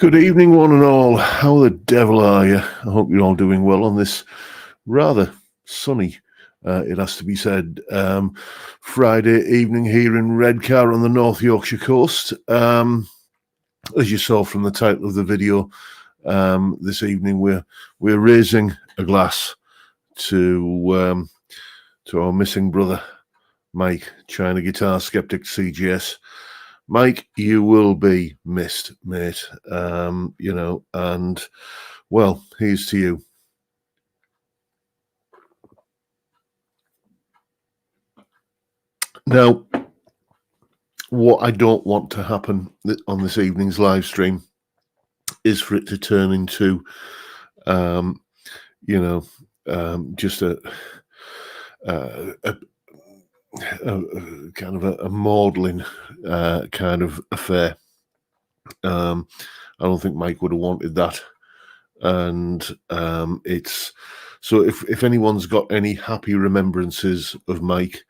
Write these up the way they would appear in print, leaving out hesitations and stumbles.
Good evening, one and all. How the devil are you? I hope you're all doing well on this rather sunny, it has to be said, Friday evening here in Redcar on the North Yorkshire coast. As you saw from the title of the video, this evening we're raising a glass to our missing brother, Mike, China Guitar Skeptic CGS. Mike, you will be missed, mate. And well, here's to you. Now, what I don't want to happen on this evening's live stream is for it to turn into, just a kind of a maudlin kind of affair. I don't think Mike would have wanted that, and it's so. If anyone's got any happy remembrances of Mike,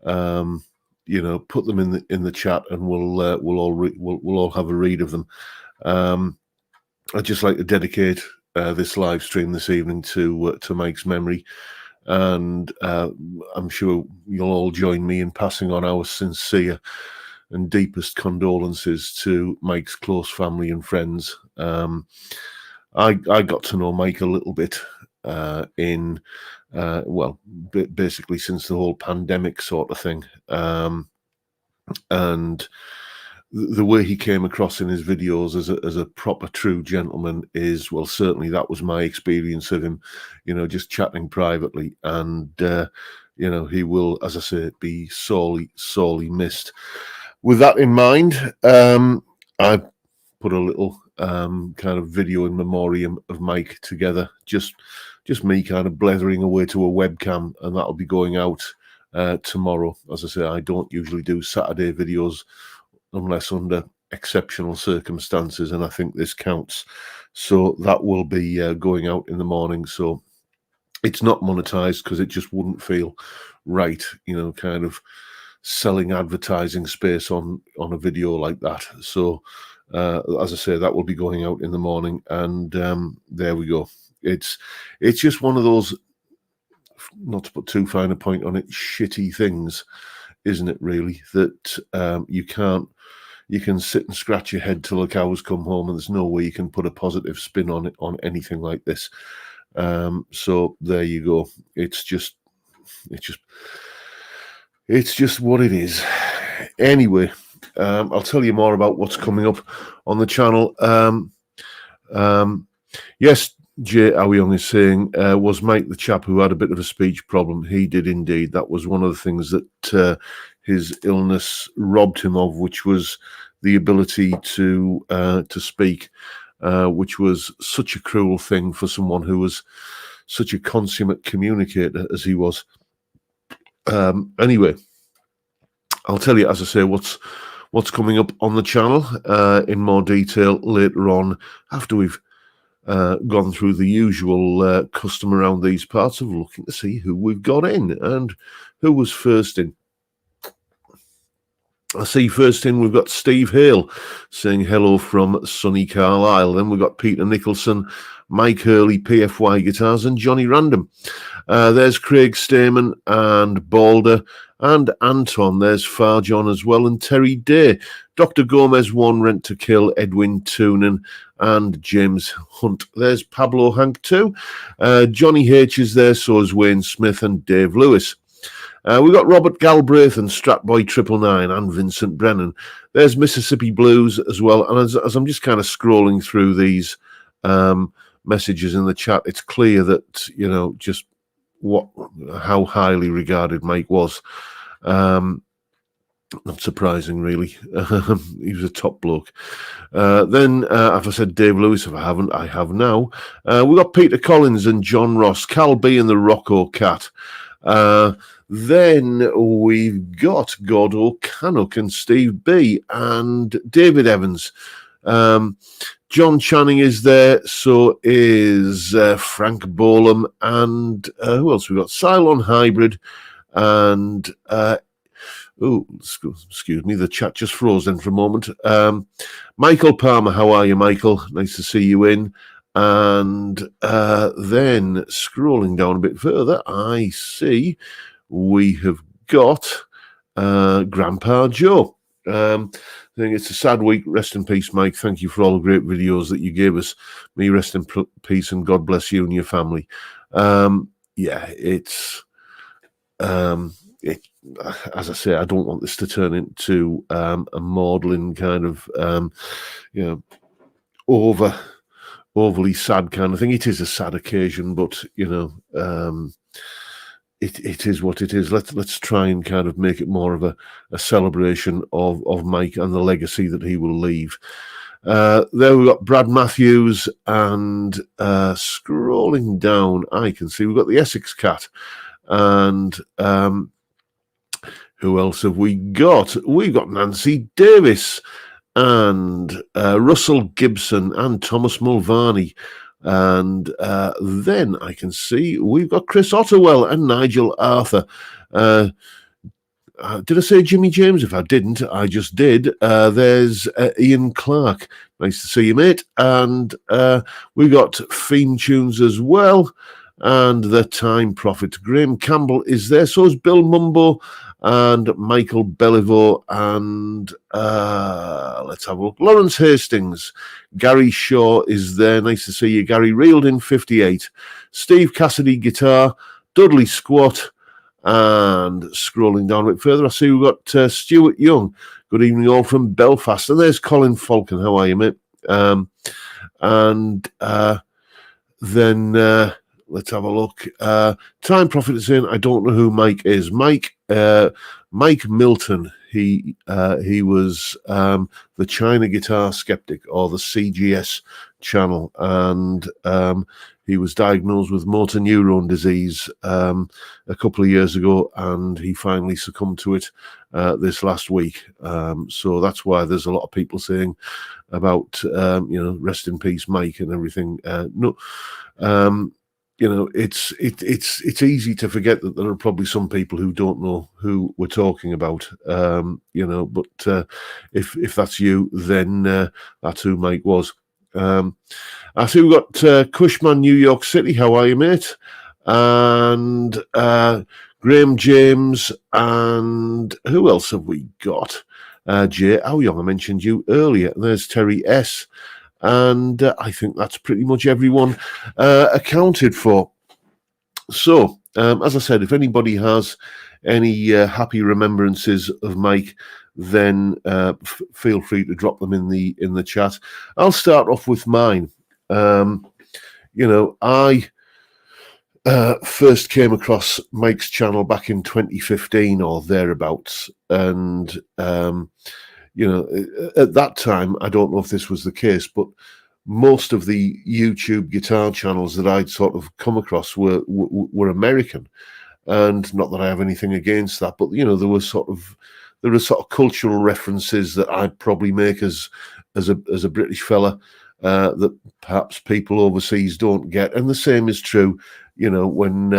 put them in the chat, and we'll all have a read of them. I'd just like to dedicate this live stream this evening to Mike's memory. And I'm sure you'll all join me in passing on our sincere and deepest condolences to Mike's close family and friends. I got to know Mike a little bit basically since the whole pandemic sort of thing. And the way he came across in his videos as a proper true gentleman is, well, certainly that was my experience of him, just chatting privately. And, he will, as I say, be sorely missed. With that in mind, I put a little kind of video in memoriam of Mike together, just me kind of blethering away to a webcam, and that'll be going out tomorrow. As I say, I don't usually do Saturday videos unless under exceptional circumstances, and I think this counts. So that will be going out in the morning. So it's not monetized because it just wouldn't feel right, kind of selling advertising space on a video like that. So as I say, that will be going out in the morning, and there we go. It's just one of those, not to put too fine a point on it, shitty things, isn't it, really, that you can sit and scratch your head till the cows come home, and there's no way you can put a positive spin on it, on anything like this. So there you go. It's just what it is. Anyway, I'll tell you more about what's coming up on the channel. Yes, Jay Aoyong is saying, was Mike the chap who had a bit of a speech problem? He did indeed. That was one of the things that his illness robbed him of, which was the ability to speak, which was such a cruel thing for someone who was such a consummate communicator as he was. Anyway, I'll tell you, as I say, what's coming up on the channel in more detail later on, after we've gone through the usual custom around these parts of looking to see who we've got in and who was first in. I see first in we've got Steve Hale saying hello from sunny Carlisle. Then we've got Peter Nicholson, Mike Hurley, PFY Guitars, and Johnny Random. There's Craig Stamen and Balder and Anton. There's Farjon as well, and Terry Day. Dr. Gomez, One Rent to Kill, Edwin Toonan, and James Hunt. There's Pablo Hank too. Johnny H is there, so is Wayne Smith and Dave Lewis. We've got Robert Galbraith and Stratboy 999 and Vincent Brennan. There's Mississippi Blues as well. And as I'm just kind of scrolling through these messages in the chat, it's clear that, just how highly regarded Mike was. Not surprising, really. He was a top bloke. Then, if I said Dave Lewis, if I haven't, I have now. We've got Peter Collins and John Ross, Cal B and the Rocco Cat. Then we've got Gordo Canuck and Steve B and David Evans. John Channing is there, so is Frank Bolam, and who else? We've got Cylon Hybrid and Oh, excuse me, the chat just froze then for a moment. Michael Palmer, how are you, Michael? Nice to see you in. And then scrolling down a bit further, I see we have got Grandpa Joe. I think it's a sad week. Rest in peace, Mike. Thank you for all the great videos that you gave us. May you rest in peace, and God bless you and your family. Yeah, it's as I say, I don't want this to turn into a maudlin kind of overly sad kind of thing. It is a sad occasion, but it is what it is. Let's try and kind of make it more of a celebration of Mike and the legacy that he will leave. There we've got Brad Matthews, and scrolling down, I can see we've got the Essex Cat, and who else have we got? We've got Nancy Davis and Russell Gibson and Thomas Mulvaney. And then I can see we've got Chris Otterwell and Nigel Arthur. Did I say Jimmy James? If I didn't, I just did. There's Ian Clark. Nice to see you, mate. And we got Theme Tunes as well. And the Time Prophet. Graham Campbell is there. So is Bill Mumbo and Michael Belliveau. And let's have a look. Lawrence Hastings. Gary Shaw is there. Nice to see you, Gary. Reeled in 58. Steve Cassidy guitar. Dudley Squat. And scrolling down a bit further, I see we've got Stuart Young. Good evening, all from Belfast. And there's Colin Falcon. How are you, mate? Then let's have a look. Time Prophet is in. I don't know who Mike is. Mike Milton. He was the China Guitar Skeptic, or the CGS channel, and he was diagnosed with motor neurone disease a couple of years ago, and he finally succumbed to it this last week. So that's why there's a lot of people saying about rest in peace, Mike, and everything. It's easy to forget that there are probably some people who don't know who we're talking about. But if that's you, then that's who Mike was. I see we've got Cushman, New York City. How are you, mate? And Graham James, and who else have we got? Jay Aoyong, I mentioned you earlier. And there's Terry S. And I think that's pretty much everyone accounted for. So, as I said, if anybody has any happy remembrances of Mike, then feel free to drop them in the chat. I'll start off with mine. I first came across Mike's channel back in 2015 or thereabouts, and at that time, I don't know if this was the case, but most of the YouTube guitar channels that I'd sort of come across were American, and not that I have anything against that, but there were sort of cultural references that I'd probably make as a British fella that perhaps people overseas don't get, and the same is true, when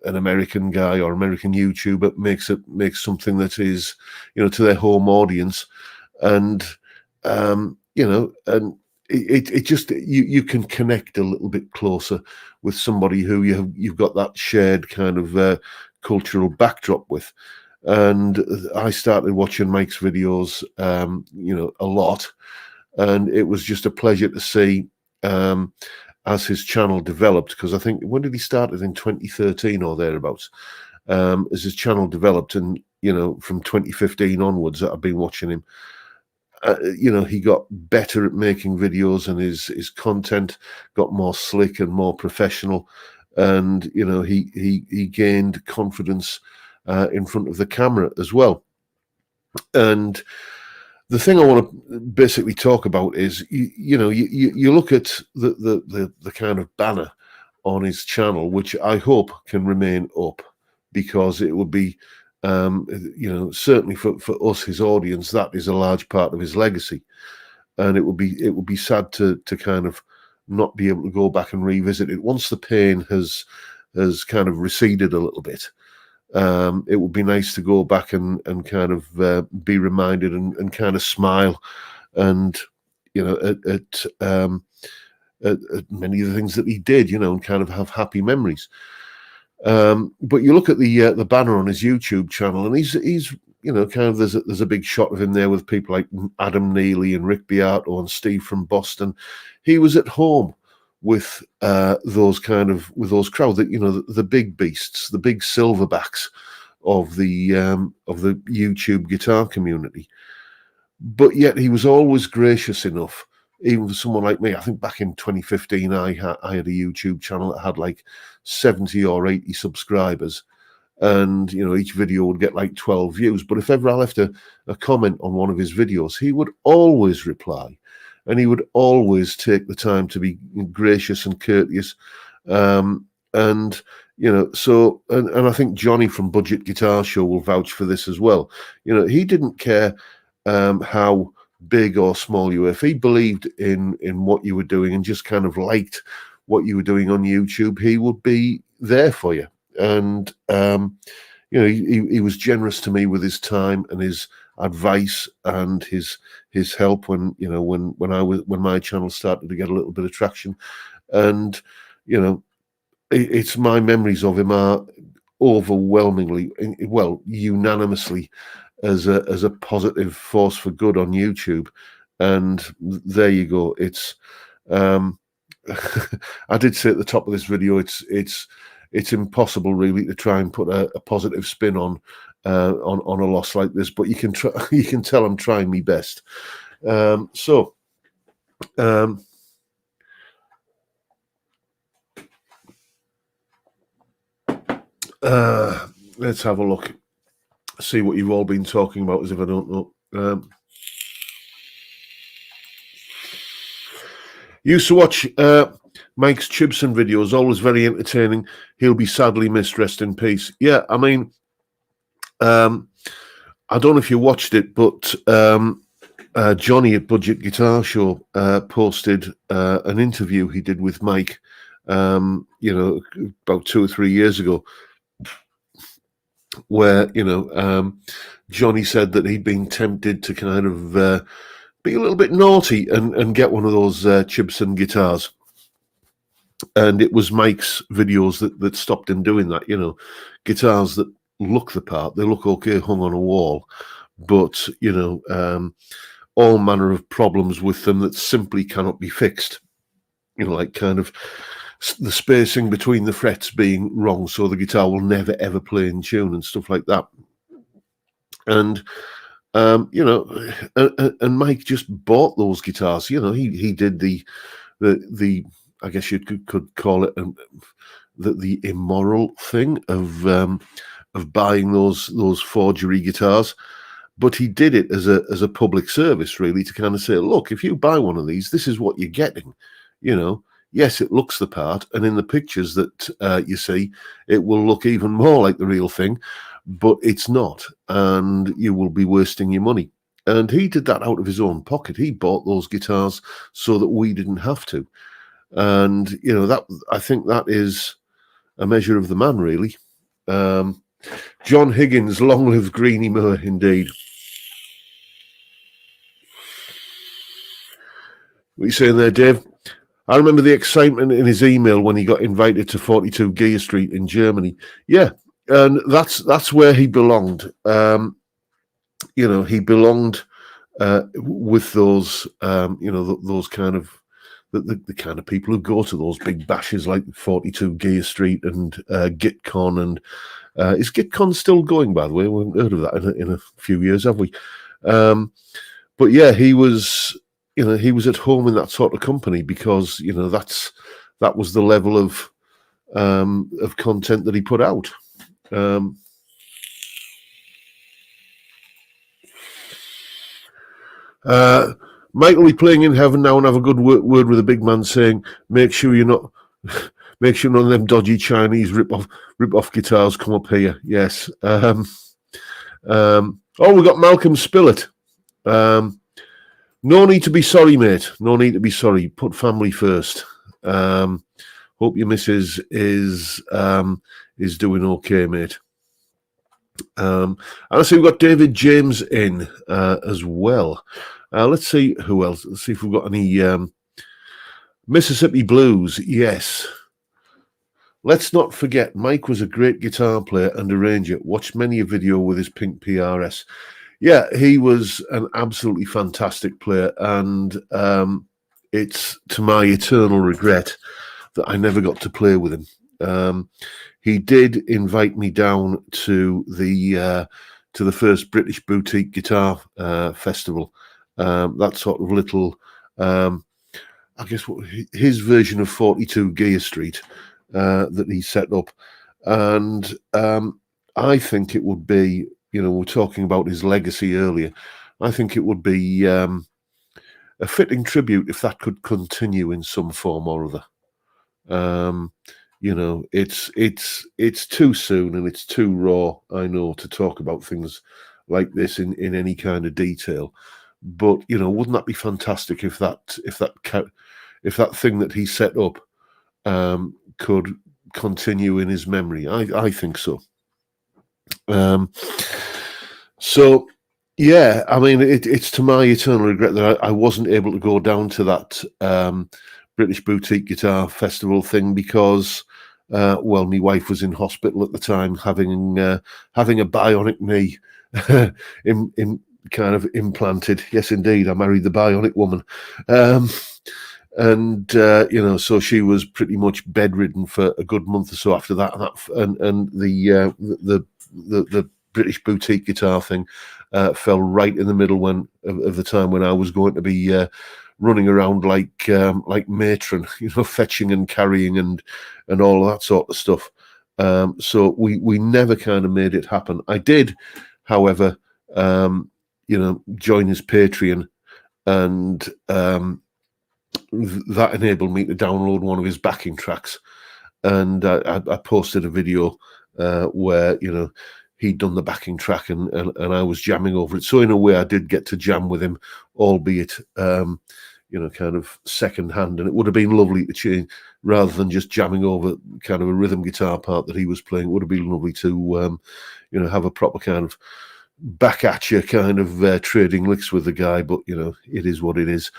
an American guy or American YouTuber makes something that is, to their home audience, and and it just you can connect a little bit closer with somebody who you've got that shared kind of cultural backdrop with. And I started watching Mike's videos, a lot, and it was just a pleasure to see as his channel developed, because I think, when did he start it? In 2013 or thereabouts. As his channel developed, and from 2015 onwards, I've been watching him. He got better at making videos, and his content got more slick and more professional, and he gained confidence in front of the camera as well. And the thing I want to basically talk about is, you look at the kind of banner on his channel, which I hope can remain up, because it would be, certainly for us, his audience, that is a large part of his legacy, and it would be sad to kind of not be able to go back and revisit it once the pain has kind of receded a little bit. it would be nice to go back and kind of be reminded and kind of smile, and at many of the things that he did, and kind of have happy memories. But you look at the banner on his YouTube channel, and he's kind of there's a big shot of him there with people like Adam Neely and Rick Beato and Steve from Boston. He was at home with those crowd, that the big beasts, the big silverbacks of the YouTube guitar community. But yet he was always gracious enough, even for someone like me. I think back in 2015, I had a YouTube channel that had like 70 or 80 subscribers, and each video would get like 12 views. But if ever I left a comment on one of his videos, he would always reply, and he would always take the time to be gracious and courteous. And I think Johnny from Budget Guitar Show will vouch for this as well. He didn't care how big or small you were. If he believed in what you were doing and just kind of liked what you were doing on YouTube, he would be there for you. And he was generous to me with his time and his advice and his help when my channel started to get a little bit of traction. And it's my memories of him are overwhelmingly, well, unanimously, as a positive force for good on YouTube. And there you go. It's I did say at the top of this video, it's impossible really to try and put a positive spin on a loss like this, but you can tell I'm trying my best. Let's have a look, see what you've all been talking about, as if I don't know. Used to watch Mike's Chibson videos, always very entertaining. He'll be sadly missed, rest in peace. Yeah, I mean, I don't know if you watched it, but Johnny at Budget Guitar Show posted an interview he did with Mike, about 2 or 3 years ago, where Johnny said that he'd been tempted to kind of be a little bit naughty and get one of those Chibson guitars, and it was Mike's videos that stopped him doing that. Guitars that look the part, they look okay hung on a wall, but all manner of problems with them that simply cannot be fixed. Like kind of the spacing between the frets being wrong, so the guitar will never ever play in tune and stuff like that. And and Mike just bought those guitars. He did the I guess you could call it the immoral thing of buying those forgery guitars, but he did it as a public service, really, to kind of say, look, if you buy one of these, this is what you're getting. Yes, it looks the part, and in the pictures that you see, it will look even more like the real thing, but it's not, and you will be wasting your money. And he did that out of his own pocket. He bought those guitars so that we didn't have to. And, that, I think that is a measure of the man, really. John Higgins, long live Greenie Moore, indeed. What are you saying there, Dave? I remember the excitement in his email when he got invited to 42 Gear Street in Germany. Yeah, and that's where he belonged. He belonged with those, those kind of the kind of people who go to those big bashes like 42 Gear Street and GitCon. And is GitCon still going, by the way? We haven't heard of that in a few years, have we? But yeah, he was at home in that sort of company because that was the level of content that he put out. Mike will be playing in heaven now and have a good word with a big man, saying, make sure none of them dodgy Chinese rip-off guitars come up here. Yes. We got Malcolm Spillett. No need to be sorry, mate. No need to be sorry. Put family first. Hope your missus is doing okay, mate. And I see we've got David James in as well. Let's see who else. Let's see if we've got any Mississippi Blues. Yes. Let's not forget, Mike was a great guitar player and arranger. Watched many a video with his pink PRS. Yeah, he was an absolutely fantastic player, and it's to my eternal regret that I never got to play with him. He did invite me down to the first British Boutique Guitar Festival. That sort of little, I guess, his version of 42 Gear Street that he set up, and I think it would be, we're talking about his legacy earlier. I think it would be a fitting tribute if that could continue in some form or other. It's too soon and it's too raw, I know, to talk about things like this in any kind of detail. But wouldn't that be fantastic if that thing that he set up could continue in his memory? I think so. So yeah, I mean, it's to my eternal regret that I wasn't able to go down to that British Boutique Guitar Festival thing because, well, my wife was in hospital at the time having a bionic knee in kind of implanted. Yes, indeed, I married the bionic woman. And so she was pretty much bedridden for a good month or so after that, and the British Boutique guitar thing fell right in the middle of the time when I was going to be running around like matron, fetching and carrying and all of that sort of stuff. So we never kind of made it happen. I did, however, join his Patreon, and that enabled me to download one of his backing tracks, and I posted a video where he'd done the backing track and I was jamming over it. So in a way, I did get to jam with him, albeit kind of second hand, and it would have been lovely to change rather than just jamming over kind of a rhythm guitar part that he was playing. It would have been lovely to have a proper kind of back at you kind of trading licks with the guy, but it is what it is.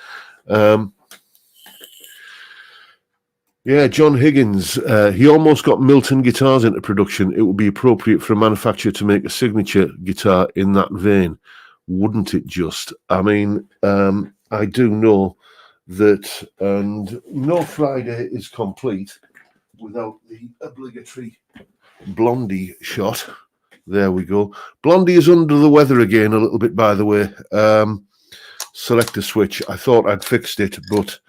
Yeah, John Higgins, he almost got Milton guitars into production. It would be appropriate for a manufacturer to make a signature guitar in that vein, wouldn't it just? I mean, I do know that, and no Friday is complete without the obligatory Blondie shot. There we go. Blondie is under the weather again a little bit, by the way. Select a switch. I thought I'd fixed it, but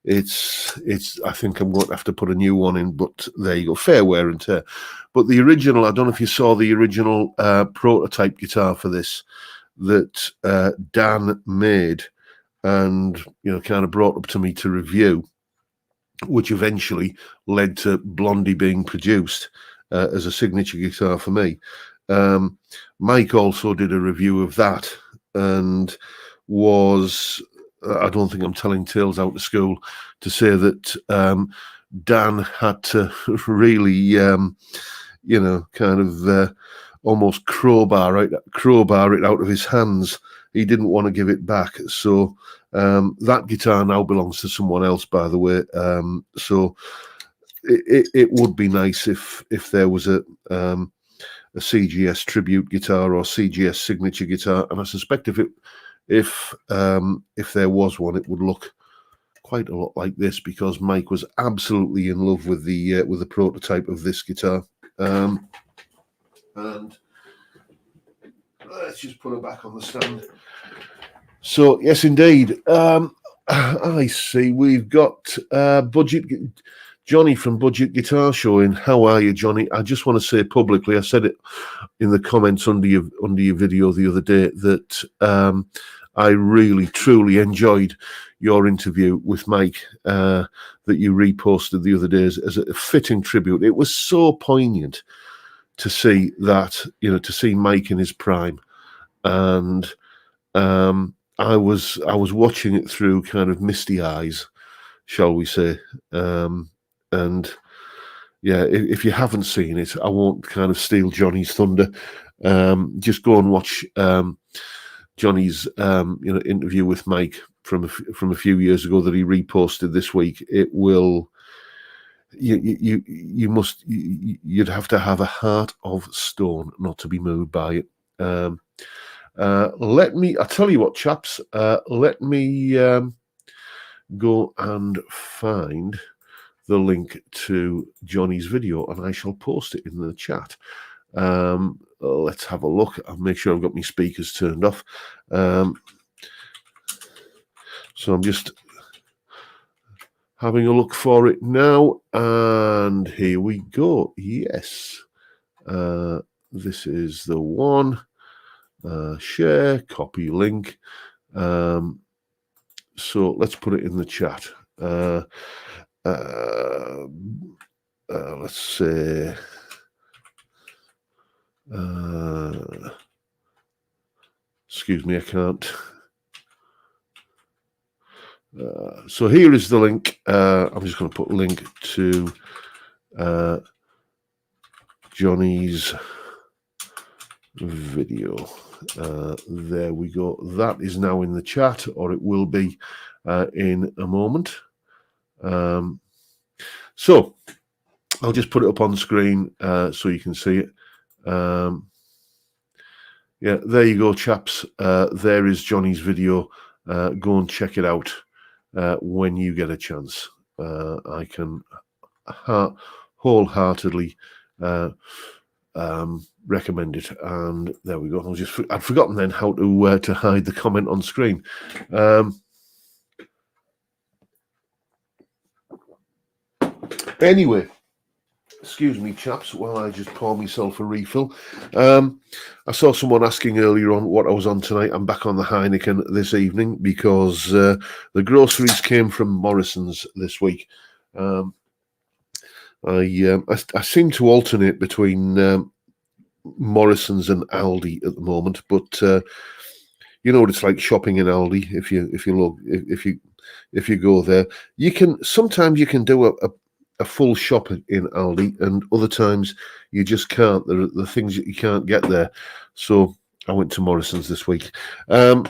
it's I think I'm going to have to put a new one in, but there you go, fair wear and tear. But the original, I don't know if you saw the original prototype guitar for this that Dan made and kind of brought up to me to review, which eventually led to Blondie being produced as a signature guitar for me. Mike also did a review of that and was, I don't think I'm telling tales out of school to say that Dan had to really, kind of almost crowbar it out of his hands. He didn't want to give it back. So that guitar now belongs to someone else, by the way. So it would be nice if there was a CGS tribute guitar or CGS signature guitar, and I suspect if there was one, it would look quite a lot like this, because Mike was absolutely in love with the prototype of this guitar. And let's just put it back on the stand. So yes, indeed. I see we've got Budget Johnny from Budget Guitar Show in. How are you, Johnny? I just want to say publicly, I said it in the comments under your video the other day, that I really, truly enjoyed your interview with Mike that you reposted the other day as a fitting tribute. It was so poignant to see that, to see Mike in his prime. And I was watching it through kind of misty eyes, shall we say. And yeah, if you haven't seen it, I won't kind of steal Johnny's thunder. Just go and watch Johnny's interview with Mike from a few years ago that he reposted this week. It will. You'd have to have a heart of stone not to be moved by it. I tell you what, chaps, let me go and find the link to Johnny's video, and I shall post it in the chat. Let's have a look. I'll make sure I've got my speakers turned off. So I'm just having a look for it now, and here we go. Yes, this is the one. Share, copy link. So let's put it in the chat. Let's say, excuse me, I can't. So here is the link. I'm just going to put a link to Johnny's video. There we go. That is now in the chat, or it will be in a moment. So I'll just put it up on screen so you can see it. Yeah, there you go, chaps. There is Johnny's video. Go and check it out when you get a chance. I can wholeheartedly recommend it. And there we go. I'd forgotten then how to hide the comment on screen. Anyway, excuse me, chaps, while I just pour myself a refill. I saw someone asking earlier on what I was on tonight. I'm back on the Heineken this evening because the groceries came from Morrison's this week. I seem to alternate between Morrison's and Aldi at the moment, but you know what it's like shopping in Aldi. If you go there, sometimes you can do a full shop in Aldi, and other times you just can't. There are the things that you can't get there. So I went to Morrison's this week. Hence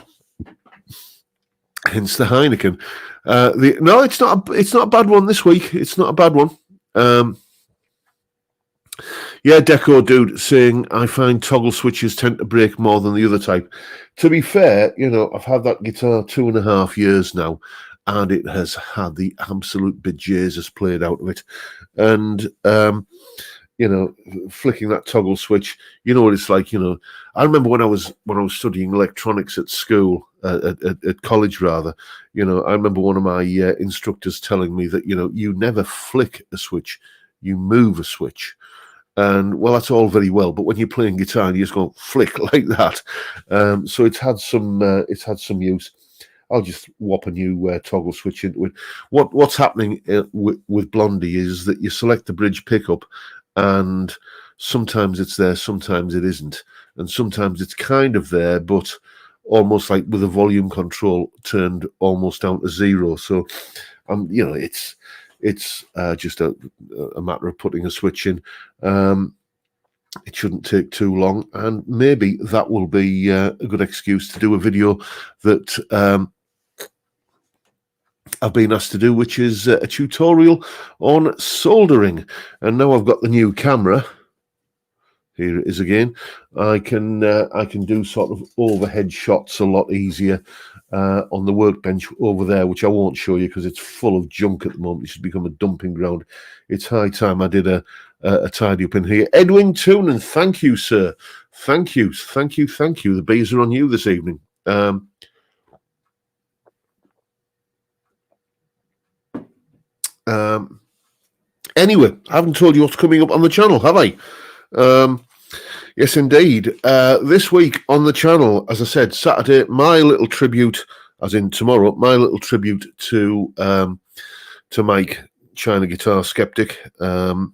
the Heineken. No, it's not a bad one this week. It's not a bad one. Yeah, Deco Dude saying, I find toggle switches tend to break more than the other type. To be fair, I've had that guitar 2.5 years now, and it has had the absolute bejesus played out of it. And, flicking that toggle switch, you know what it's like, I remember when I was studying electronics at school, at college rather, I remember one of my instructors telling me that, you never flick a switch, you move a switch. And well, that's all very well, but when you're playing guitar, you just go flick like that. So it's had some use. I'll just whop a new toggle switch into it. What's happening with Blondie is that you select the bridge pickup, and sometimes it's there, sometimes it isn't, and sometimes it's kind of there, but almost like with the volume control turned almost down to zero. So, it's just a matter of putting a switch in. It shouldn't take too long, and maybe that will be a good excuse to do a video that I've been asked to do, which is a tutorial on soldering. And now I've got the new camera. Here it is again. I can do sort of overhead shots a lot easier on the workbench over there, which I won't show you because it's full of junk at the moment. It's become a dumping ground. It's high time I did a tidy up in here. Edwin Toonan, thank you, sir. Thank you. The bees are on you this evening. Anyway, I haven't told you what's coming up on the channel, have I? Yes, indeed. This week on the channel, as I said, Saturday, my little tribute, as in tomorrow, my little tribute to Mike, China Guitar Skeptic. And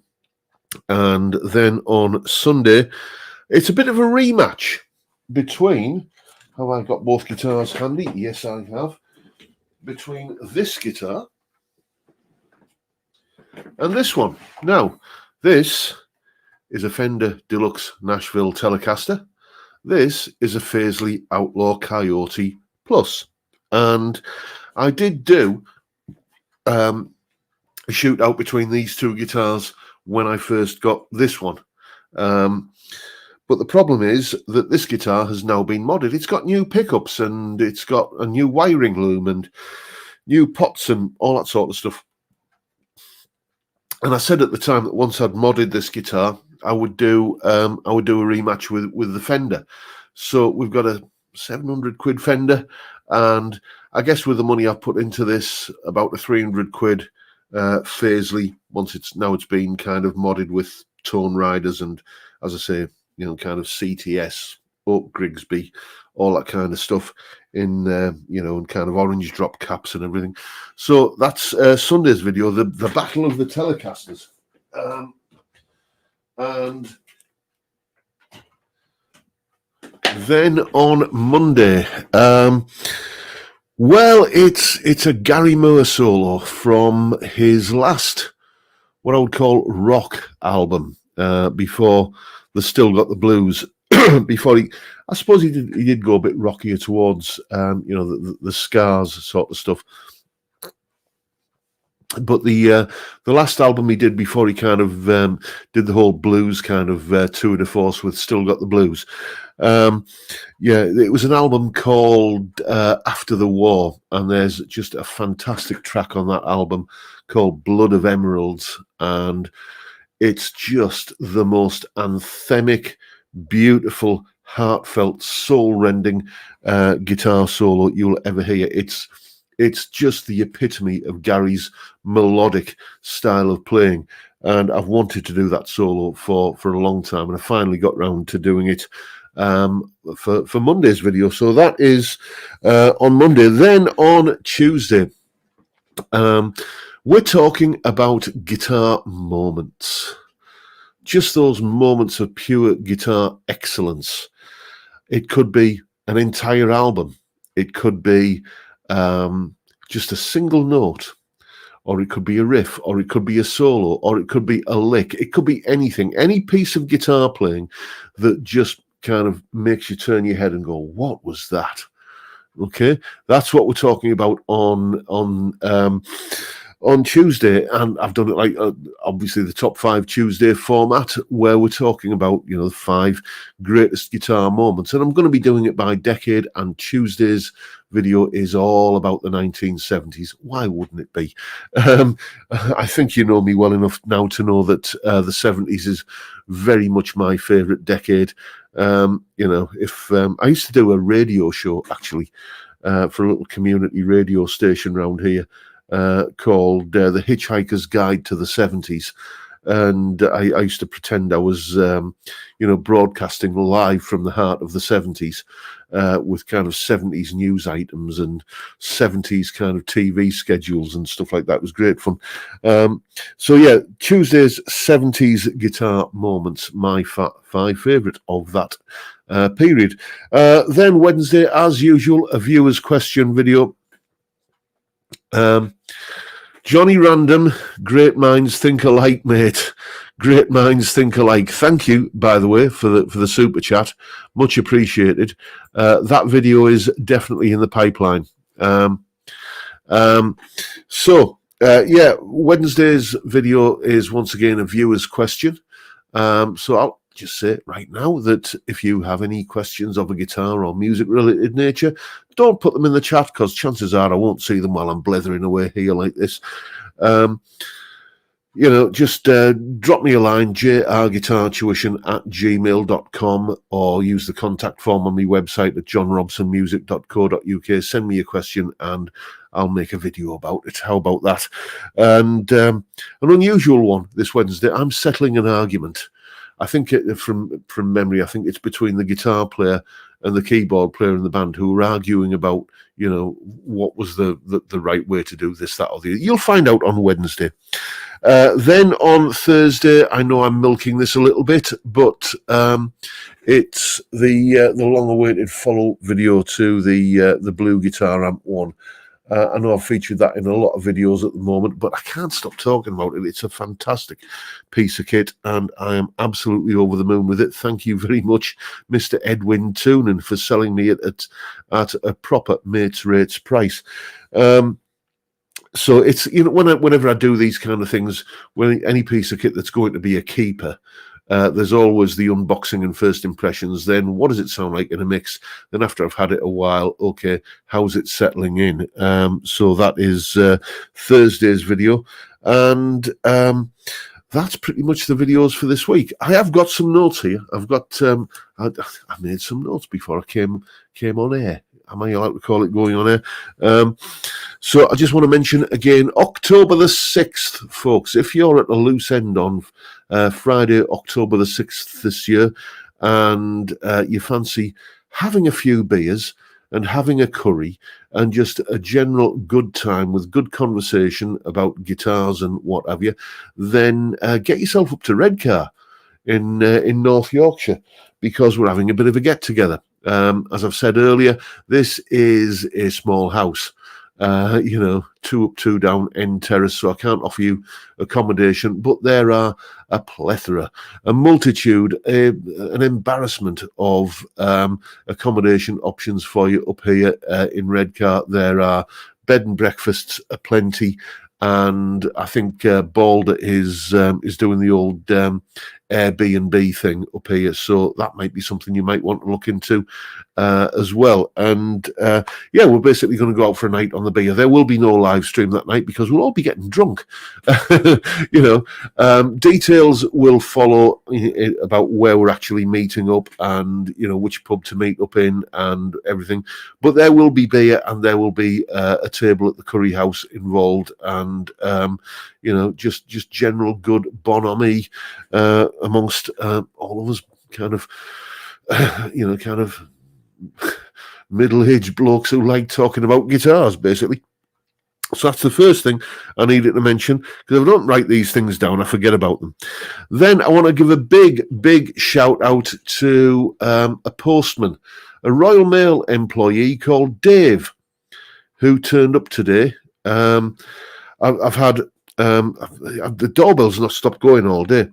then on Sunday, it's a bit of a rematch between, have I got both guitars handy? Yes, I have. Between this guitar and this one. Now, This is a Fender Deluxe Nashville Telecaster. This is a Faisley Outlaw Coyote Plus. And I did do a shootout between these two guitars when I first got this one. But the problem is that this guitar has now been modded. It's got new pickups and it's got a new wiring loom and new pots and all that sort of stuff. And I said at the time that once I'd modded this guitar, I would do a rematch with the Fender. So we've got a 700 quid Fender, and I guess with the money I've put into this, about a 300 quid Faisley. Once it's been kind of modded with tone riders and, as I say, you know, kind of CTS, Oak Grigsby, all that kind of stuff in, you know, and kind of orange drop caps and everything. So that's Sunday's video, the Battle of the Telecasters. And then on Monday, well, it's a Gary Moore solo from his last, what I would call rock album, before the Still Got the Blues. Before I suppose he did go a bit rockier towards, you know, the Scars sort of stuff. But the last album he did before he kind of did the whole blues kind of tour de force with Still Got the Blues. Yeah, it was an album called After the War, and there's just a fantastic track on that album called Blood of Emeralds, and it's just the most anthemic, beautiful, heartfelt, soul-rending guitar solo you'll ever hear. It's just the epitome of Gary's melodic style of playing, and I've wanted to do that solo for a long time, and I finally got round to doing it for Monday's video. So that is on Monday. Then on Tuesday, we're talking about guitar moments. Just those moments of pure guitar excellence. It could be an entire album. It could be just a single note, or it could be a riff, or it could be a solo, or it could be a lick. It could be anything, any piece of guitar playing that just kind of makes you turn your head and go, what was that? Okay, that's what we're talking about on Tuesday, and I've done it like obviously the top 5 Tuesday format, where we're talking about, you know, the 5 greatest guitar moments, and I'm going to be doing it by decade, and Tuesday's video is all about the 1970s. Why wouldn't it be? I think you know me well enough now to know that the 70s is very much my favorite decade. You know, if I used to do a radio show actually for a little community radio station around here, called The Hitchhiker's Guide to the 70s. And I used to pretend I was, you know, broadcasting live from the heart of the 70s with kind of 70s news items and 70s kind of TV schedules and stuff like that. It was great fun. So, yeah, Tuesday's 70s guitar moments, my 5 favourite of that period. Then Wednesday, as usual, a viewer's question video. Johnny Random, great minds think alike, mate. Great minds think alike. Thank you, by the way, for the super chat. Much appreciated. That video is definitely in the pipeline. Yeah, Wednesday's video is once again a viewer's question. So I'll just say right now that if you have any questions of a guitar or music-related nature, don't put them in the chat, because chances are I won't see them while I'm blethering away here like this. You know, just drop me a line, jrguitartuition@gmail.com, or use the contact form on my website at johnrobsonmusic.co.uk. Send me a question and I'll make a video about it. How about that? And an unusual one this Wednesday, I'm settling an argument. I think from memory, I think it's between the guitar player and the keyboard player in the band, who were arguing about, you know, what was the right way to do this, that, or the other. You'll find out on Wednesday. Then on Thursday, I know I'm milking this a little bit, but it's the long-awaited follow video to the Blue Guitar Amp 1. I know I've featured that in a lot of videos at the moment, but I can't stop talking about it. It's a fantastic piece of kit, and I am absolutely over the moon with it. Thank you very much, Mr. Edwin Toonan, for selling me it at a proper mates rates price. So it's, you know, whenever I do these kind of things, when any piece of kit that's going to be a keeper, there's always the unboxing and first impressions. Then what does it sound like in a mix? Then after I've had it a while, okay, how's it settling in? So that is Thursday's video, and that's pretty much the videos for this week. I have got some notes here. I've got I made some notes before I came on air. Am I allowed to call it going on air? So I just want to mention again, October the 6th, folks. If you're at a loose end on Friday, October the 6th this year, and you fancy having a few beers and having a curry and just a general good time with good conversation about guitars and what have you, then get yourself up to Redcar in North Yorkshire, because we're having a bit of a get-together. As I've said earlier, this is a small house, 2 up, 2 down, end terrace, so I can't offer you accommodation, but there are a plethora, a multitude, an embarrassment of accommodation options for you up here in Redcar. There are bed and breakfasts aplenty, and I think Balder is doing the old Airbnb thing up here, so that might be something you might want to look into as well. And we're basically going to go out for a night on the beer. There will be no live stream that night because we'll all be getting drunk. Details will follow about where we're actually meeting up, and which pub to meet up in and everything. But there will be beer, and there will be a table at the curry house involved, and just general good bonhomie amongst all of us, kind of middle-aged blokes who like talking about guitars, basically. So that's the first thing I needed to mention, because if I don't write these things down, I forget about them. Then I want to give a big shout out to a postman, a Royal Mail employee called Dave, who turned up today. I've had the doorbell's not stopped going all day.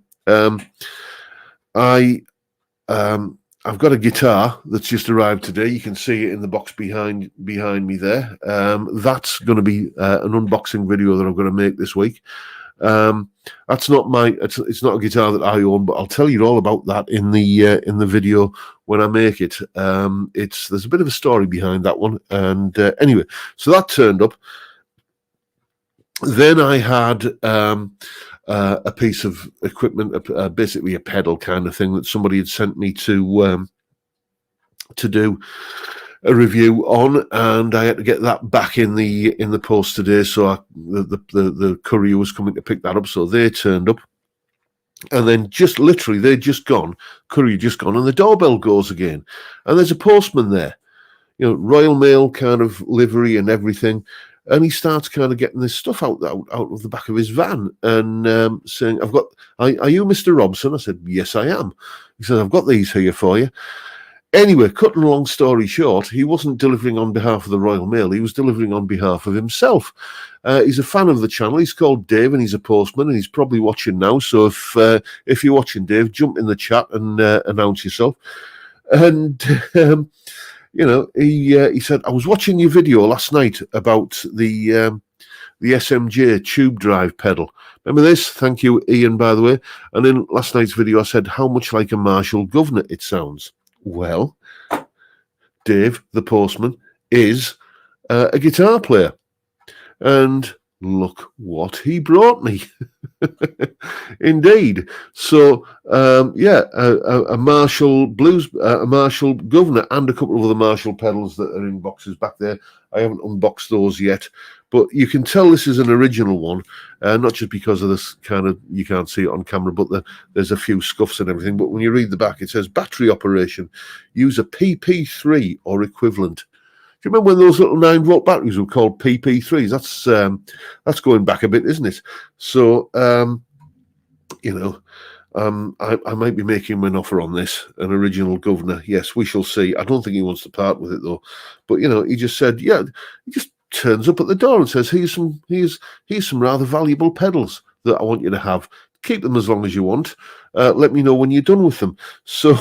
I've got a guitar that's just arrived today. You can see it in the box behind me there. That's going to be an unboxing video that I'm going to make this week. That's not it's not a guitar that I own, but I'll tell you all about that in the video when I make it. There's a bit of a story behind that one, and anyway, so that turned up. Then I had a piece of equipment, basically a pedal kind of thing that somebody had sent me to do a review on, and I had to get that back in the post today. So the courier was coming to pick that up, so they turned up, and then just literally they'd just gone, courier just gone, and the doorbell goes again, and there's a postman there, Royal Mail kind of livery and everything. And he starts kind of getting this stuff out of the back of his van and saying, are you Mr. Robson? I said, yes, I am. He said, I've got these here for you. Anyway, cutting a long story short, he wasn't delivering on behalf of the Royal Mail. He was delivering on behalf of himself. He's a fan of the channel. He's called Dave, and he's a postman, and he's probably watching now. So if you're watching, Dave, jump in the chat and announce yourself. And... he said, I was watching your video last night about the SMJ tube drive pedal. Remember this? Thank you, Ian, by the way. And in last night's video, I said how much like a Marshall Governor it sounds. Well, Dave, the postman, is a guitar player. And look what he brought me. Indeed. So, a Marshall Blues, a Marshall Governor, and a couple of other Marshall pedals that are in boxes back there. I haven't unboxed those yet, but you can tell this is an original one, not just because of this kind of, you can't see it on camera, but there's a few scuffs and everything. But when you read the back, it says battery operation, use a PP3 or equivalent. Do you remember when those little 9-volt batteries were called PP3s? That's going back a bit, isn't it? So, I might be making him an offer on this, an original Governor. Yes, we shall see. I don't think he wants to part with it, though. But, he just said, yeah, he just turns up at the door and says, here's some rather valuable pedals that I want you to have. Keep them as long as you want. Let me know when you're done with them. So,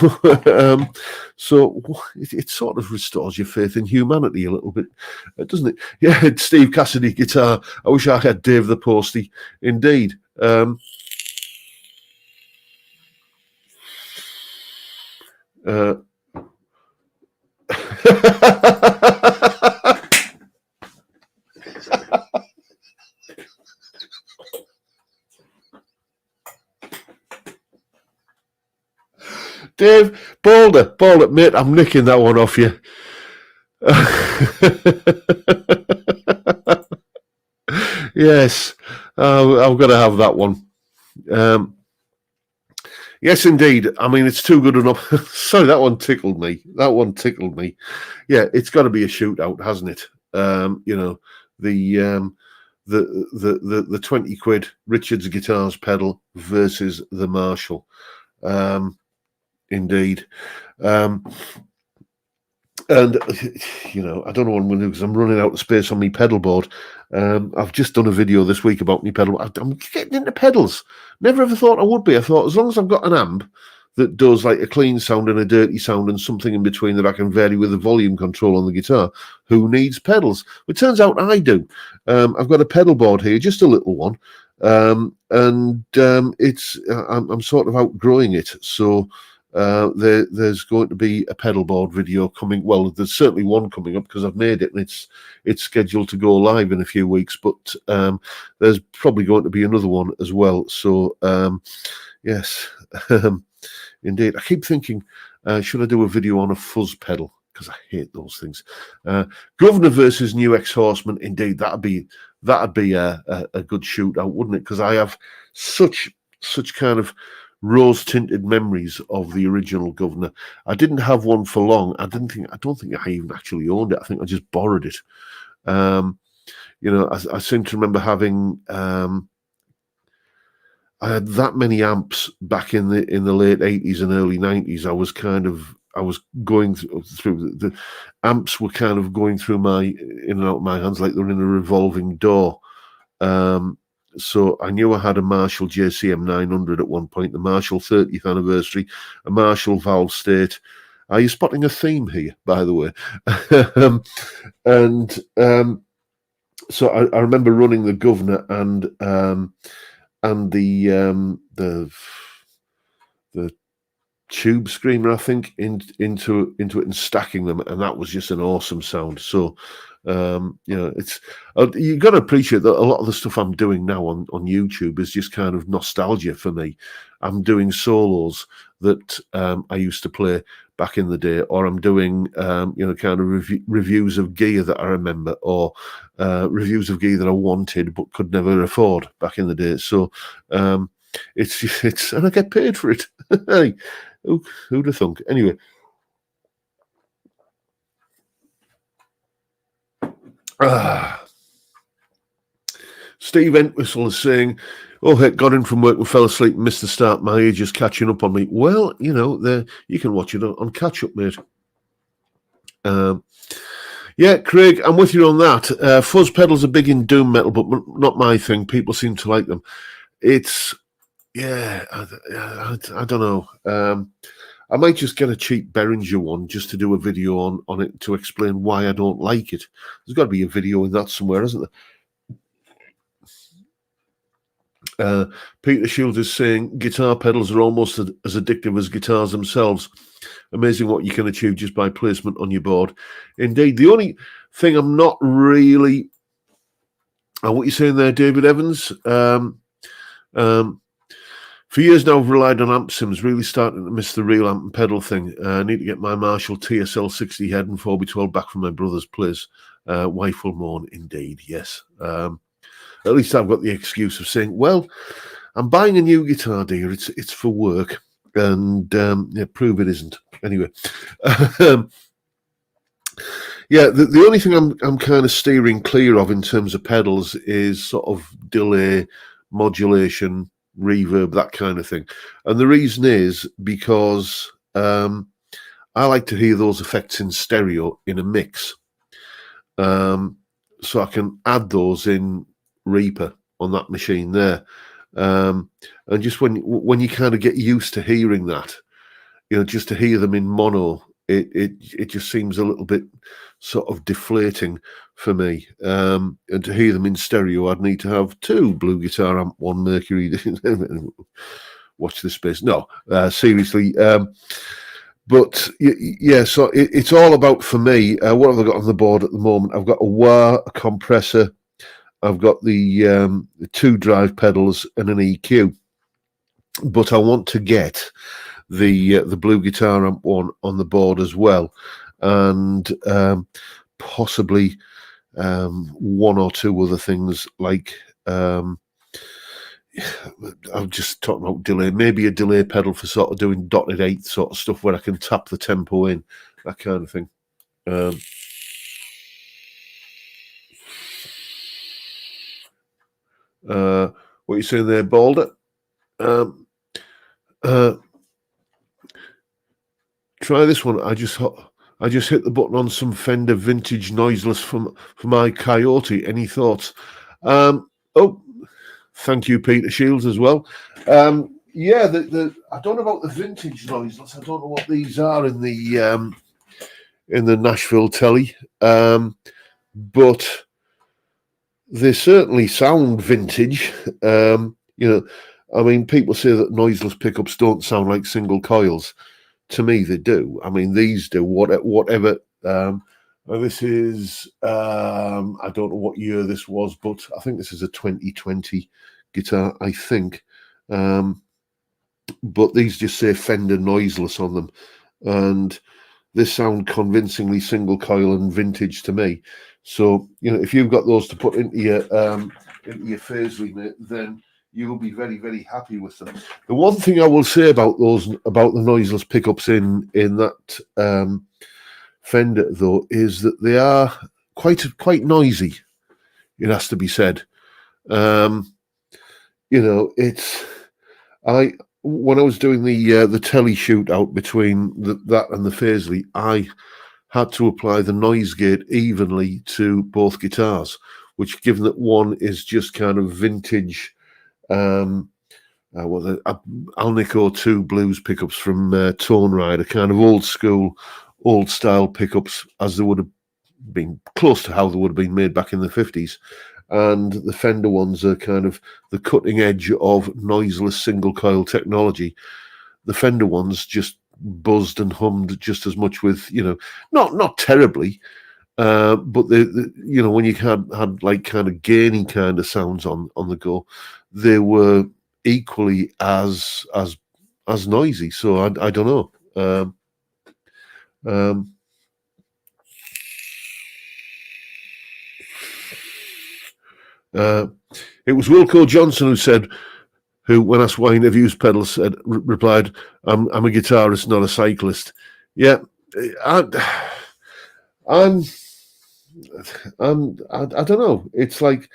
so it sort of restores your faith in humanity a little bit, doesn't it? Yeah, Steve Cassidy guitar. I wish I had Dave the Postie. Indeed. Dave, Boulder, mate, I'm nicking that one off you. Yes, I've got to have that one. Yes, indeed. I mean, it's too good enough. Sorry, that one tickled me. Yeah, it's got to be a shootout, hasn't it? You know, the 20 quid Richards guitars pedal versus the Marshall. Indeed. And, you know, I don't know what I'm going to do because I'm running out of space on my pedal board. I've just done a video this week about my pedal. I'm getting into pedals. Never ever thought I would be. I thought as long as I've got an amp that does like a clean sound and a dirty sound and something in between that I can vary with the volume control on the guitar, who needs pedals? It turns out I do. I've got a pedal board here, just a little one. I'm sort of outgrowing it. So there's going to be a pedal board video coming. Well, there's certainly one coming up because I've made it and it's scheduled to go live in a few weeks. But there's probably going to be another one as well. So yes, indeed. I keep thinking, should I do a video on a fuzz pedal? Because I hate those things. Governor versus New Ex-Horseman. Indeed, that'd be a good shootout, wouldn't it? Because I have such kind of rose-tinted memories of the original Governor. I didn't have one for long. I don't think I even actually owned it. I think I just borrowed it. You know, I seem to remember having. I had that many amps back in the late 80s and early 90s. I was going through the amps were kind of going through in and out of my hands like they're in a revolving door. So I knew I had a Marshall JCM 900 at one point, the Marshall 30th anniversary, a Marshall Valve State. Are you spotting a theme here, by the way? So I remember running the Governor and the tube screamer, I think, into it and stacking them, and that was just an awesome sound. So you know, it's you got to appreciate that a lot of the stuff I'm doing now on YouTube is just kind of nostalgia for me. I'm doing solos that I used to play back in the day, or I'm doing you know, kind of reviews of gear that I remember, or reviews of gear that I wanted but could never afford back in the day. So it's and I get paid for it. Hey, who'd have thunk? Anyway. Steve Entwistle is saying, "Oh heck, got in from work and fell asleep and missed the start. My age is catching up on me." Well, you know, you can watch it on catch up, mate. Yeah, Craig, I'm with you on that. Fuzz pedals are big in doom metal, but not my thing. People seem to like them. It's I don't know. I might just get a cheap Behringer one just to do a video on it to explain why I don't like it. There's got to be a video in that somewhere, isn't there? Peter Shields is saying guitar pedals are almost as addictive as guitars themselves. Amazing what you can achieve just by placement on your board. Indeed, the only thing I'm not really... what are you saying there, David Evans? For years now, I've relied on amp sims, really starting to miss the real amp and pedal thing. I need to get my Marshall TSL 60 head and 4x12 back from my brother's place. Wife will mourn, indeed, yes. At least I've got the excuse of saying, well, I'm buying a new guitar, dear. It's for work. And yeah, prove it isn't. Anyway. Yeah, the only thing I'm kind of steering clear of in terms of pedals is sort of delay, modulation, reverb, that kind of thing. And the reason is because I like to hear those effects in stereo in a mix. so I can add those in Reaper on that machine there. And just when you kind of get used to hearing that, just to hear them in mono, it just seems a little bit sort of deflating for me. And to hear them in stereo, I'd need to have 2 Blue Guitar amp, 1 Mercury. Watch this space. No, seriously. But yeah, so it's all about, for me, what have I got on the board at the moment? I've got a wah, a compressor, I've got the 2 drive pedals and an EQ. But I want to get the Blue Guitar amp one on the board as well, and possibly 1 or 2 other things like I'm just talking about delay, maybe a delay pedal for sort of doing dotted 8 sort of stuff where I can tap the tempo in, that kind of thing. What are you saying there, Balder? Try this one. I just hit the button on some Fender vintage noiseless for my Coyote. Any thoughts? Oh, thank you, Peter Shields, as well. Yeah, I don't know about the vintage noiseless. I don't know what these are in the Nashville telly, but they certainly sound vintage. I mean, people say that noiseless pickups don't sound like single coils. To me, they do. I mean, these do. Whatever. This is, I don't know what year this was, but I think this is a 2020 guitar, I think. But these just say Fender noiseless on them. And they sound convincingly single coil and vintage to me. So, if you've got those to put into your Faisley, mate, then you will be very, very happy with them. The one thing I will say about the noiseless pickups in that Fender, though, is that they are quite noisy. It has to be said. When I was doing the telly shootout between that and the Faisley, I had to apply the noise gate evenly to both guitars, which, given that one is just kind of vintage. The Alnico 2 blues pickups from Tone Rider, kind of old school, old style pickups, as they would have been, close to how they would have been made back in the 50s. And the Fender ones are kind of the cutting edge of noiseless single coil technology. The Fender ones just buzzed and hummed just as much, with not terribly, but when you had like kind of gainy kind of sounds on the go, they were equally as noisy. So I don't know. It was Wilco Johnson who, when asked why he never used pedals, replied, "I'm a guitarist, not a cyclist." Yeah, I don't know. It's like,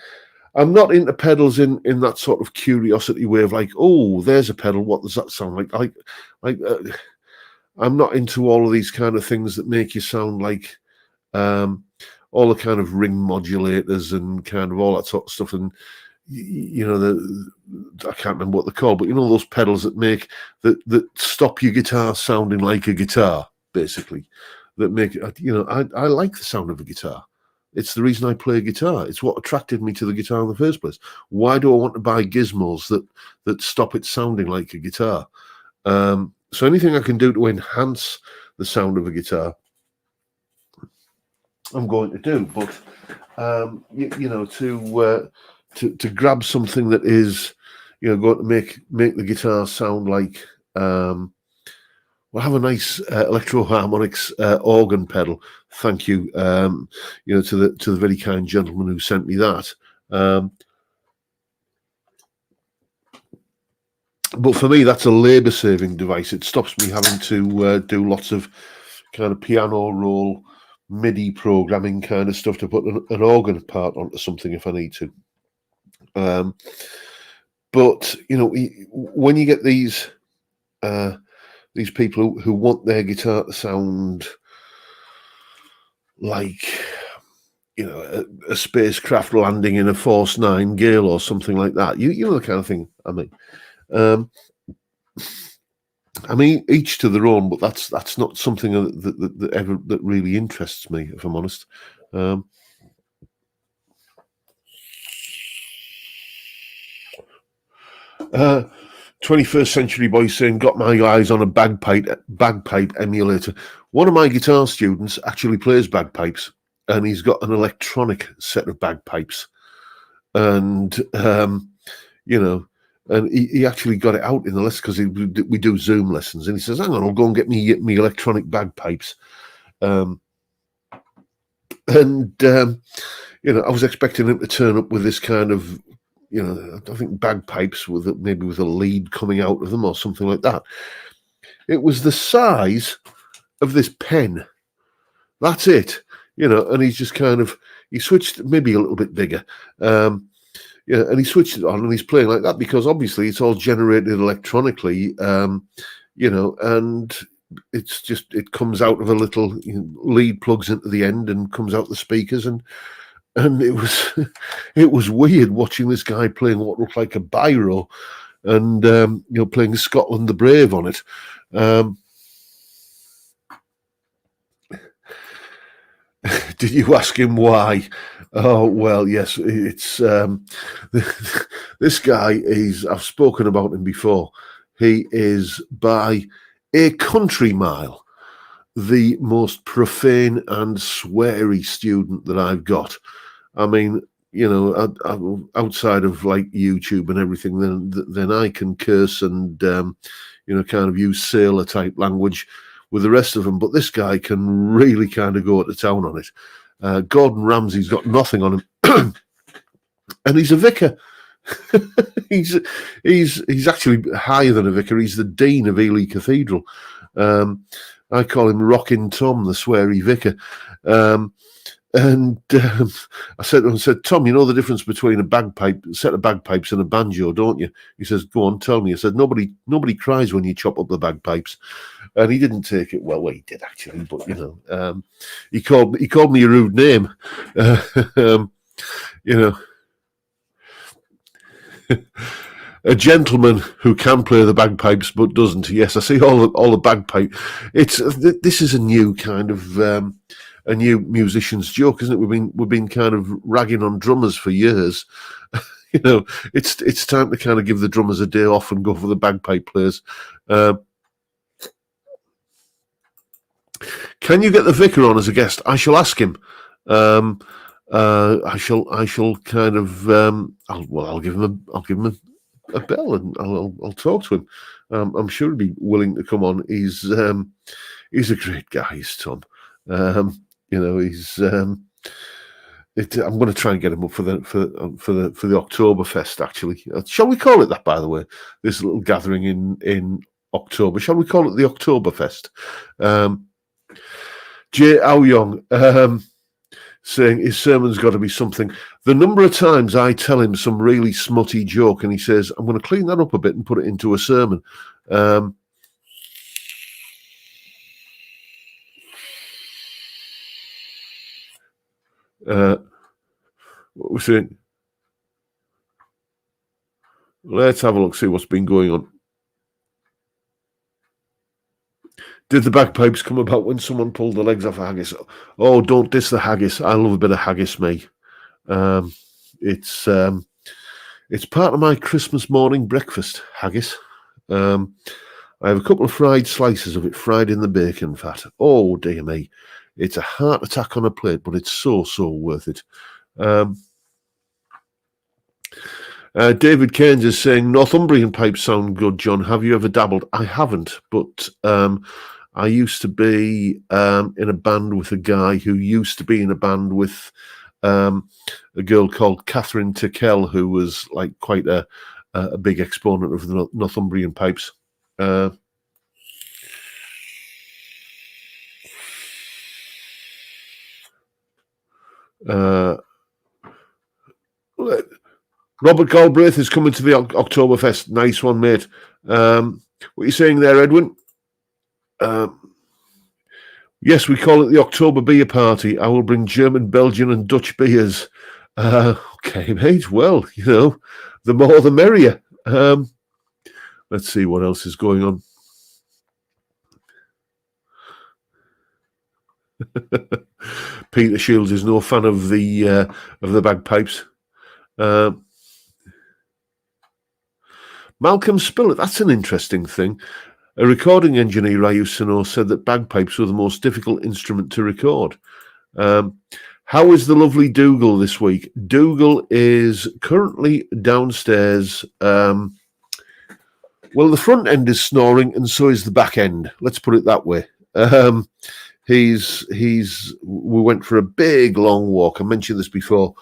I'm not into pedals in that sort of curiosity way of like, oh, there's a pedal, what does that sound like? I'm not into all of these kind of things that make you sound like all the kind of ring modulators and kind of all that sort of stuff. And I can't remember what they're called, but those pedals that stop your guitar sounding like a guitar, basically, that make it. I like the sound of a guitar. It's the reason I play guitar. It's what attracted me to the guitar in the first place. Why do I want to buy gizmos that stop it sounding like a guitar? So anything I can do to enhance the sound of a guitar, I'm going to do. But to grab something that is going to make the guitar sound like have a nice electro harmonics organ pedal. Thank you, to the very kind gentleman who sent me that. But for me, that's a labour-saving device. It stops me having to do lots of kind of piano roll, MIDI programming kind of stuff to put an organ part onto something if I need to. But when you get these people who want their guitar to sound like you know, a spacecraft landing in a Force 9 gale or something like that. You know the kind of thing I mean, each to their own, but that's not something that really interests me, if I'm honest. 21st Century Boy saying, got my eyes on a bagpipe emulator. One of my guitar students actually plays bagpipes, and he's got an electronic set of bagpipes. And, you know, and he actually got it out in the lesson because we do Zoom lessons. And he says, hang on, I'll go and get me electronic bagpipes. You know, I was expecting him to turn up with this kind of, you know, I think bagpipes maybe with a lead coming out of them or something like that. It was the size of this pen. That's it, you know, and he's just kind of, he switched maybe a little bit bigger. Yeah, and he switched it on and he's playing like that because obviously it's all generated electronically, you know, and it's just, it comes out of a little lead, plugs into the end and comes out the speakers, and it was it was weird watching this guy playing what looked like a biro, and you know, playing Scotland the Brave on it. Did you ask him why? Oh, well, yes, it's this guy is, I've spoken about him before. He is by a country mile the most profane and sweary student that I've got. I mean, you know, outside of like YouTube and everything, then I can curse and you know, kind of use sailor type language with the rest of them, but this guy can really kind of go to town on it. Gordon Ramsay's got nothing on him, and he's a vicar. he's actually higher than a vicar. He's the dean of Ely Cathedral. I call him Rockin' Tom, the sweary vicar. And I said to him, Tom, you know the difference between a set of bagpipes and a banjo, don't you? He says, go on, tell me. I said, nobody cries when you chop up the bagpipes. And he didn't take it well. Well, he did actually, but you know, he called me a rude name. You know, a gentleman who can play the bagpipes but doesn't. Yes, I see all the bagpipe. This is a new kind of a new musician's joke, isn't it? We've been kind of ragging on drummers for years. You know, it's time to kind of give the drummers a day off and go for the bagpipe players. Can you get the vicar on as a guest? I shall ask him. I shall kind of. I'll give him a bell and I'll talk to him. I'm sure he'd be willing to come on. He's a great guy, he's Tom. You know, he's. I'm going to try and get him up for the Oktoberfest. Actually, shall we call it that? By the way, this little gathering in October. Shall we call it the Oktoberfest? Jay Aoyong saying his sermon's got to be something. The number of times I tell him some really smutty joke and he says, I'm going to clean that up a bit and put it into a sermon. What we're saying? Let's have a look, see what's been going on. Did the bagpipes come about when someone pulled the legs off a haggis? Oh, don't diss the haggis. I love a bit of haggis, me. It's part of my Christmas morning breakfast, haggis. I have a couple of fried slices of it, fried in the bacon fat. Oh, dear me. It's a heart attack on a plate, but it's so worth it. David Keynes is saying, Northumbrian pipes sound good, John. Have you ever dabbled? I haven't, but I used to be in a band with a guy who used to be in a band with a girl called Catherine Tickell, who was like quite a big exponent of the Northumbrian pipes. Robert Galbraith is coming to the Oktoberfest. Nice one, mate. What are you saying there, Edwin? Yes, we call it the October beer party. I will bring German, Belgian, and Dutch beers. Okay, mate. Well, the more the merrier. Let's see what else is going on. Peter Shields is no fan of the bagpipes. Malcolm Spillett, that's an interesting thing. A recording engineer I used to know said that bagpipes were the most difficult instrument to record. How is the lovely Dougal this week? Dougal is currently downstairs. Well, the front end is snoring, and so is the back end. Let's put it that way. We went for a big long walk. I mentioned this before.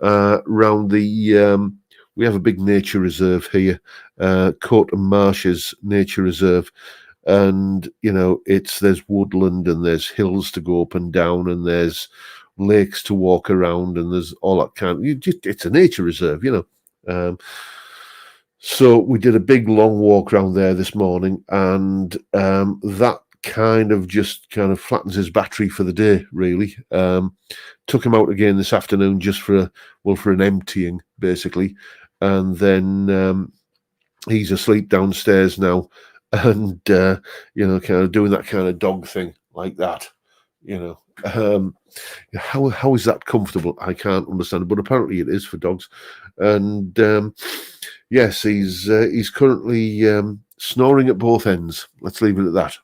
Round the we have a big nature reserve here, Coat and Marshes Nature Reserve, and there's woodland and there's hills to go up and down and there's lakes to walk around and there's all that it's a nature reserve, so we did a big long walk around there this morning, and that kind of flattens his battery for the day, really. Took him out again this afternoon just for an emptying, basically, and then he's asleep downstairs now, and kind of doing that kind of dog thing like that. How is that comfortable? I can't understand, but apparently it is for dogs. And yes, he's currently snoring at both ends. Let's leave it at that.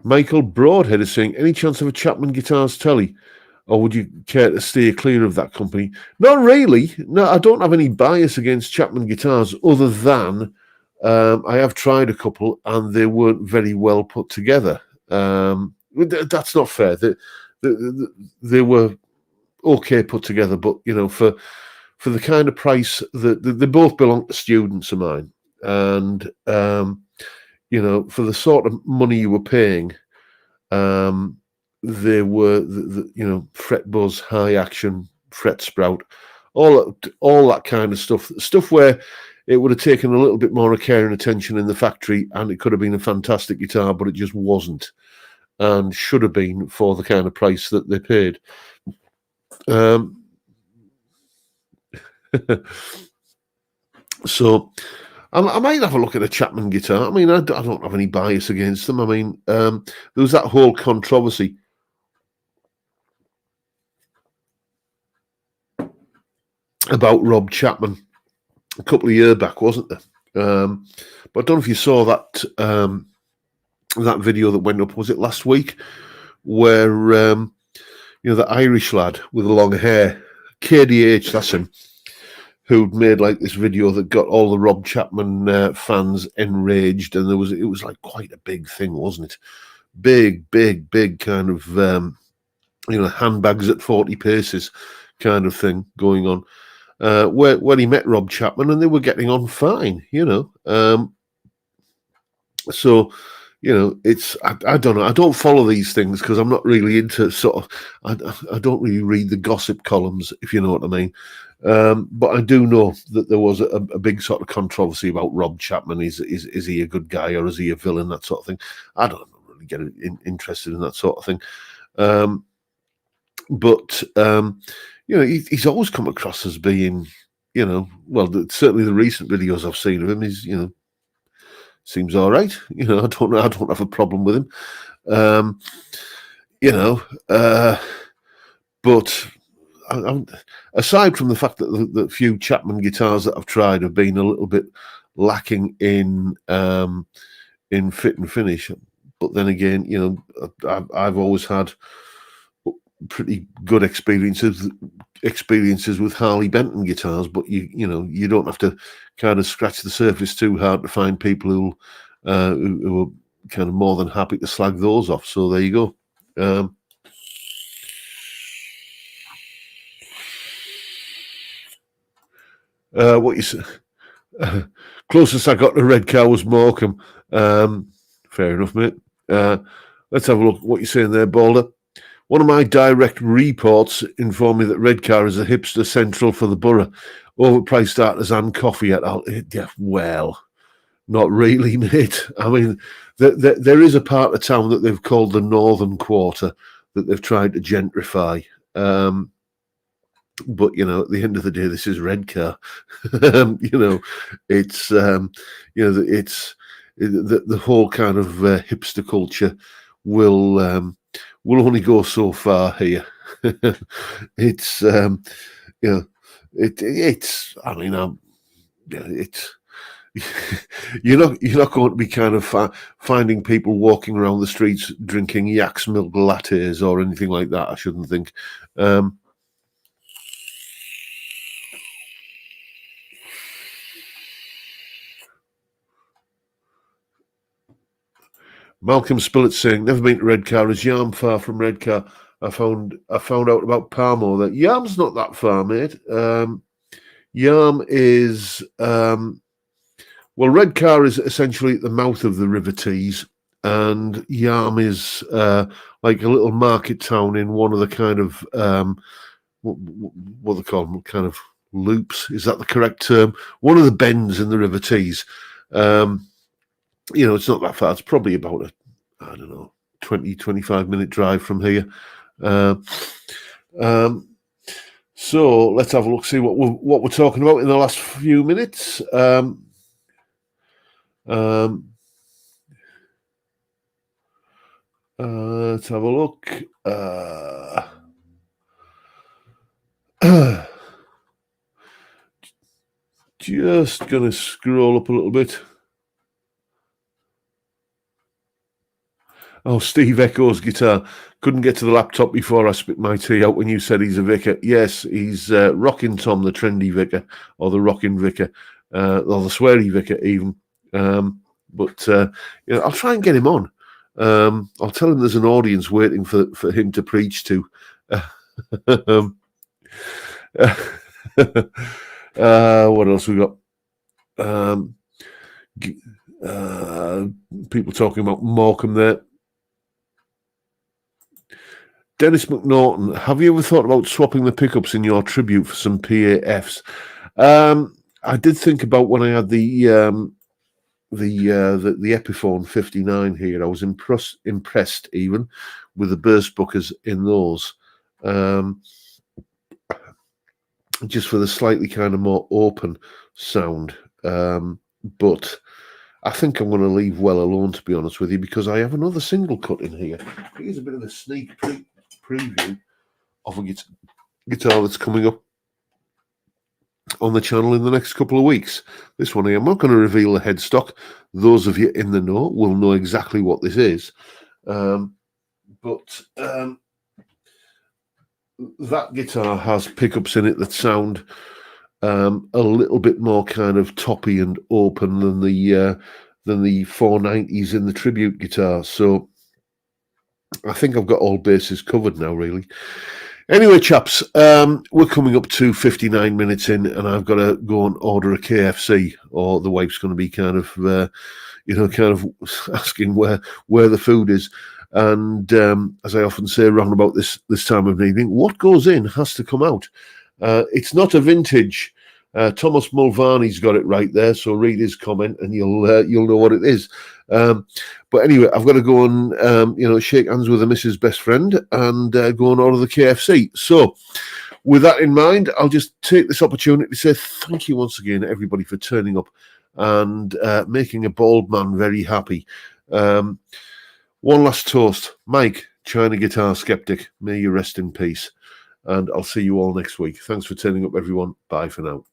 Michael Broadhead is saying, any chance of a Chapman Guitars telly, or would you care to steer clear of that company? Not really. No, I don't have any bias against Chapman Guitars, other than I have tried a couple and they weren't very well put together. That's not fair. They were okay put together, but for the kind of price that they both belong to students of mine, and for the sort of money you were paying, they were fret buzz, high action, fret sprout, all that kind of stuff where it would have taken a little bit more care and attention in the factory, and it could have been a fantastic guitar, but it just wasn't, and should have been for the kind of price that they paid. So I might have a look at a Chapman guitar. I mean, I don't have any bias against them. I mean, there was that whole controversy about Rob Chapman a couple of years back, wasn't there? But I don't know if you saw that that video that went up. Was it last week, where the Irish lad with the long hair, KDH, that's him, who'd made like this video that got all the Rob Chapman fans enraged, and it was like quite a big thing, wasn't it? Big kind of handbags at 40 paces kind of thing going on. Where he met Rob Chapman, and they were getting on fine, so it's I don't know. I don't follow these things because I'm not really into I don't really read the gossip columns, if you know what I mean. But I do know that there was a big sort of controversy about Rob Chapman. Is he a good guy or is he a villain? That sort of thing. I don't really get interested in that sort of thing. But he's always come across as being, certainly the recent videos I've seen of him is, seems all right. I don't have a problem with him. But aside from the fact that the few Chapman guitars that I've tried have been a little bit lacking in fit and finish, but then again, I've always had pretty good experiences with Harley Benton guitars, but you don't have to kind of scratch the surface too hard to find people who are kind of more than happy to slag those off. So there you go. What you say? Closest I got to Red Cow was Morecambe. Fair enough, mate. Let's have a look. What you're saying there, Balder? One of my direct reports informed me that Redcar is a hipster central for the borough. Overpriced starters and coffee at all. Yeah, well, not really, mate. I mean, there is a part of town that they've called the Northern Quarter that they've tried to gentrify. But at the end of the day, this is Redcar. It's the whole kind of hipster culture will only go so far here. It's it's. I mean, it's. You're not going to be kind of finding people walking around the streets drinking yak's milk lattes or anything like that. I shouldn't think. Malcolm Spillett saying, "Never been to Redcar. Is Yarm far from Redcar? I found out about Parmo that Yarm's not that far, mate. Yarm is Redcar is essentially at the mouth of the River Tees, and Yarm is like a little market town in one of the kind of what they call them, kind of loops. Is that the correct term? One of the bends in the River Tees. It's not that far. It's probably about a 20-25 minute drive from here. So let's have a look, see what we're talking about in the last few minutes. Let's have a look. Just going to scroll up a little bit. Oh, Steve Echo's guitar. Couldn't get to the laptop before I spit my tea out when you said he's a vicar. Yes, he's Rockin' Tom, the trendy vicar, or the rockin' vicar, or the sweary vicar even. But I'll try and get him on. I'll tell him there's an audience waiting for him to preach to. What else we got? People talking about Morecambe there. Dennis McNaughton, have you ever thought about swapping the pickups in your tribute for some PAFs? I did think about when I had the Epiphone 59 here. I was impressed even with the burst bookers in those, just for the slightly kind of more open sound. But I think I'm going to leave well alone, to be honest with you, because I have another single cut in here. Here's a bit of a sneak preview of a guitar that's coming up on the channel in the next couple of weeks. This one here, I'm not going to reveal the headstock. Those of you in the know will know exactly what this is. But that guitar has pickups in it that sound a little bit more kind of toppy and open than the 490s in the tribute guitar. So I think I've got all bases covered now, really. Anyway, chaps, we're coming up to 59 minutes in, and I've got to go and order a KFC, or the wife's going to be kind of asking where the food is. And as I often say around about this time of evening, what goes in has to come out. It's not a vintage. Thomas Mulvaney's got it right there, so read his comment and you'll know what it is. But anyway, I've got to go and shake hands with the missus' best friend and go and order the KFC. So with that in mind, I'll just take this opportunity to say thank you once again, everybody, for turning up and making a bald man very happy. One last toast. Mike, China Guitar Skeptic, may you rest in peace. And I'll see you all next week. Thanks for turning up, everyone. Bye for now.